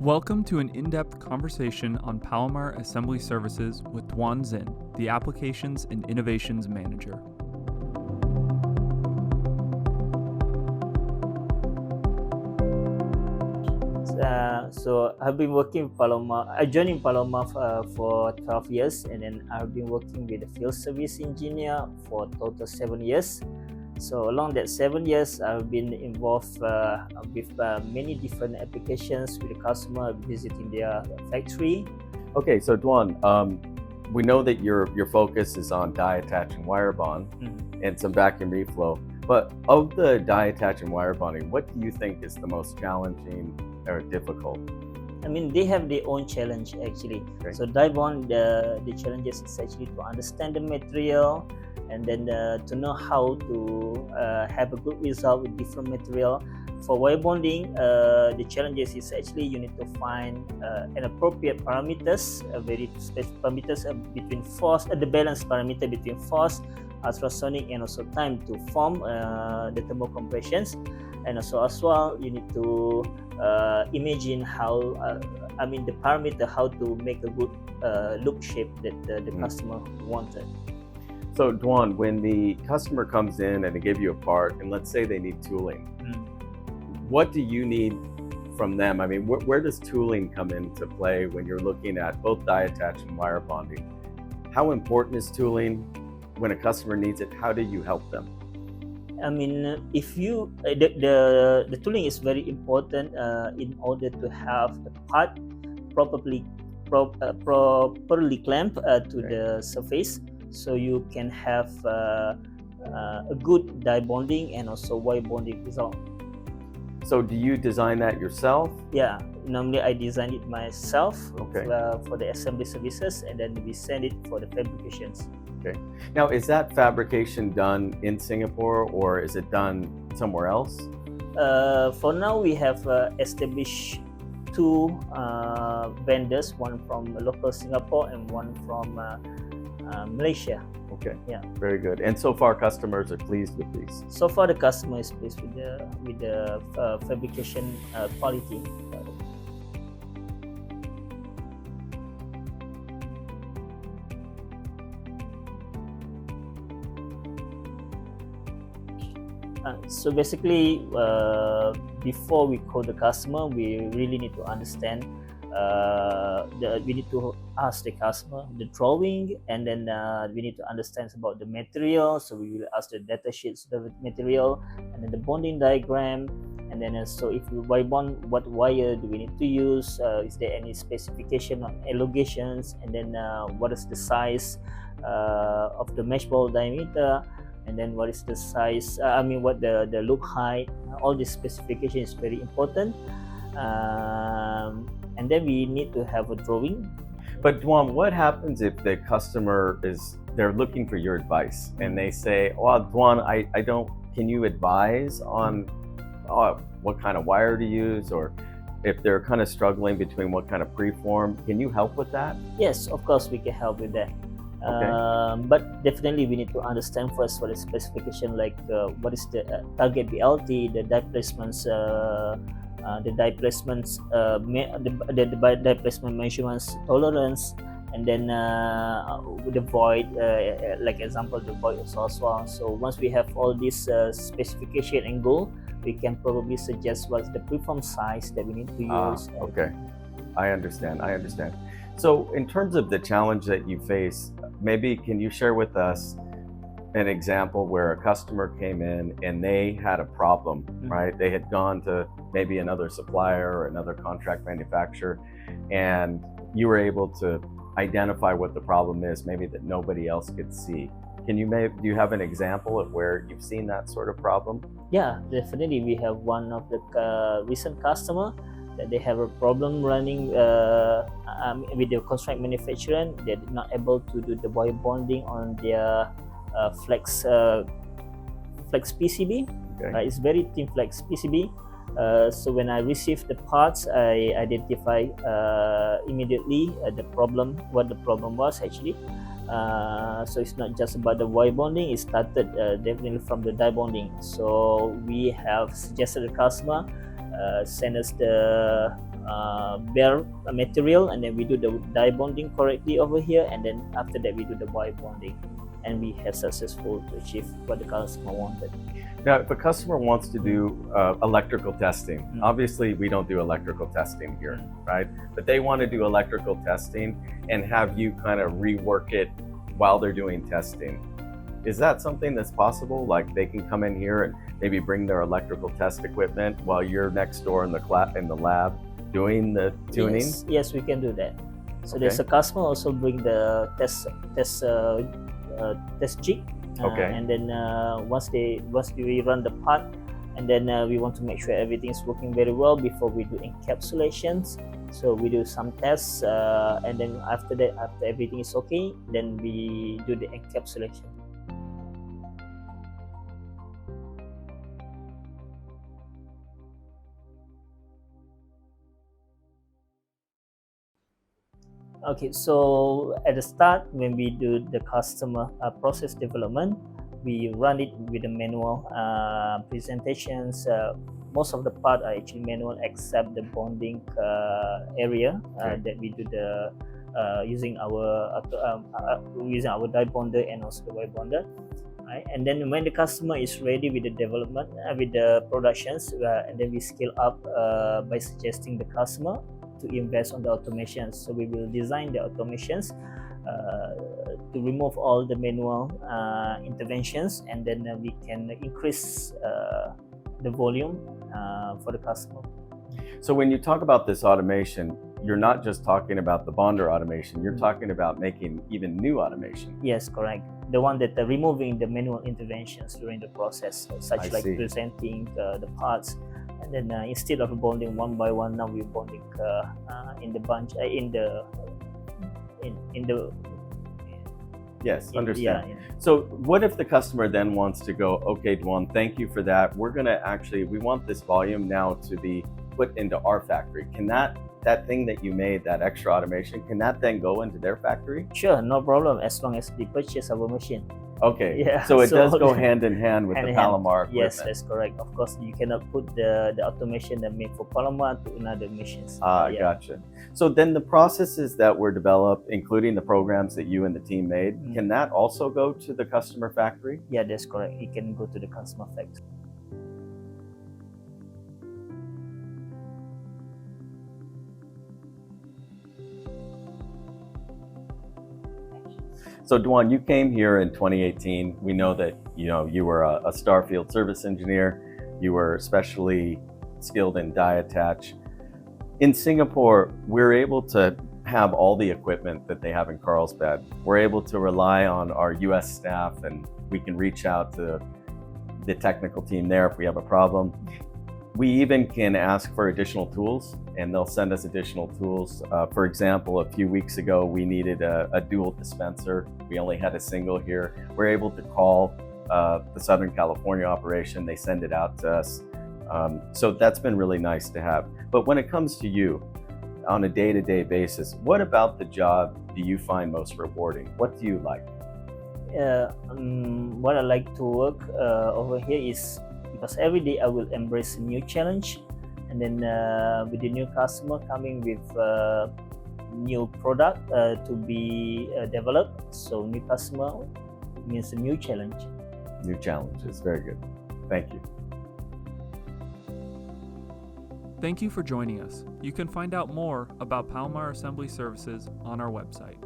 Welcome to an in-depth conversation on Palomar Assembly Services with Duan Zin, the Applications and Innovations Manager. So I've been working with Palomar. I joined in Palomar for 12 years, and then I've been working with the field service engineer for total 7 years. So along that 7 years, I've been involved with many different applications with the customer, visiting their factory. Okay, so Duan, we know that your focus is on die attach and wire bond and some vacuum reflow. But of the die attach and wire bonding, what do you think is the most challenging or difficult? I mean, they have their own challenge actually. Okay. So die bond, the challenges is actually to understand the material, and then to know how to have a good result with different material. For wire bonding, the challenges is actually you need to find an appropriate parameters, very specific parameters between force, the balance parameter between force, ultrasonic, and also time to form the thermocompressions. And also as well, you need to imagine how, the parameter, how to make a good loop shape that the customer wanted. So Duan, when the customer comes in and they give you a part, and let's say they need tooling, what do you need from them? I mean, where does tooling come into play when you're looking at both die attach and wire bonding? How important is tooling when a customer needs it? How do you help them? I mean, if you the tooling is very important in order to have the part properly clamped to the surface, so you can have a good die bonding and also wire bonding result. So do you design that yourself? Yeah, normally I design it myself. Okay. For the assembly services, and then we send it for the fabrications. Okay. Now, is that fabrication done in Singapore or is it done somewhere else? For now, we have established two vendors, one from local Singapore and one from Malaysia. Okay. Yeah. Very good. And so far, customers are pleased with these. So far, the customer is pleased with the fabrication quality. So basically, before we call the customer, we really need to understand. We need to ask the customer the drawing, and then we need to understand about the material. So we will ask the data sheets of the material, and then the bonding diagram, and then so if we wire bond, what wire do we need to use? Is there any specification on elongations? And then what is the size of the mesh ball diameter? And then what is the size, what the loop height. All this specification is very important. And then we need to have a drawing. But Duan, what happens if the customer they're looking for your advice and they say, oh, Duan, I don't, can you advise on what kind of wire to use? Or if they're kind of struggling between what kind of preform, can you help with that? Yes, of course we can help with that. Okay. But definitely we need to understand first what is specification, like what is the target BLT, the die placements, the die placements, the die placement measurements, tolerance, and then the void, like example the void also as well. So once we have all this specification and goal, we can probably suggest what's the preform size that we need to use. Okay, I understand. So in terms of the challenge that you face, maybe can you share with us an example where a customer came in and they had a problem, right? They had gone to maybe another supplier or another contract manufacturer, and you were able to identify what the problem is, maybe that nobody else could see. Do you have an example of where you've seen that sort of problem? Yeah, definitely. We have one of the recent customer that they have a problem running with their contract manufacturer. They're not able to do the wire bonding on their flex PCB. Okay. It's very thin flex PCB. So when I received the parts, I identified immediately what the problem was actually. So it's not just about the wire bonding. It started definitely from the die bonding. So we have suggested the customer send us the bare material, and then we do the die bonding correctly over here, and then after that we do the wire bonding, and we have successful to achieve what the customer wanted. Now, if a customer wants to do electrical testing, obviously we don't do electrical testing here, right? But they want to do electrical testing and have you kind of rework it while they're doing testing. Is that something that's possible? Like they can come in here and maybe bring their electrical test equipment while you're next door in the lab doing the tuning? Yes, we can do that. So Okay. there's a customer also bring the test jig, Okay. and then once we run the part, and then we want to make sure everything is working very well before we do encapsulations. So we do some tests, and then after that, after everything is okay, then we do the encapsulation. Okay, so at the start, when we do the customer process development, we run it with the manual presentations. Most of the part are actually manual, except the bonding area that we do the using our die bonder and also the wire bonder. Right? And then when the customer is ready with the development, with the productions, and then we scale up by suggesting the customer to invest on the automations. So we will design the automations to remove all the manual interventions, and then we can increase the volume for the customer. So when you talk about this automation, you're not just talking about the bonder automation, you're talking about making even new automation. Yes, correct. The one that removing the manual interventions during the process, such I like see. presenting the parts, and then instead of bonding one by one, now we're bonding in the bunch, in the. Yes, understand. Yeah. So what if the customer then wants to go, okay, Dwan, thank you for that. We're gonna we want this volume now to be put into our factory. Can that thing that you made, that extra automation, can that then go into their factory? Sure, no problem, as long as they purchase our machine. Okay, Yeah, so it so- does go hand in hand with Hand the in hand. Palomar equipment. Yes, that's correct. Of course, you cannot put the automation that made for Palomar to another machines. Yeah. Gotcha. So then the processes that were developed, including the programs that you and the team made, can that also go to the customer factory? Yeah, that's correct. It can go to the customer factory. So Dwan, you came here in 2018. We know that you were a star field service engineer. You were especially skilled in die attach. In Singapore, we're able to have all the equipment that they have in Carlsbad. We're able to rely on our US staff, and we can reach out to the technical team there if we have a problem. We even can ask for additional tools, and they'll send us additional tools. For example, a few weeks ago, we needed a dual dispenser. We only had a single here. We're able to call the Southern California operation. They send it out to us. So that's been really nice to have. But when it comes to you, on a day-to-day basis, what about the job do you find most rewarding? What do you like? What I like to work over here is because every day I will embrace a new challenge, and then with the new customer coming with new product to be developed. So new customer means a new challenge. New challenges, very good. Thank you. Thank you for joining us. You can find out more about Palomar Assembly Services on our website.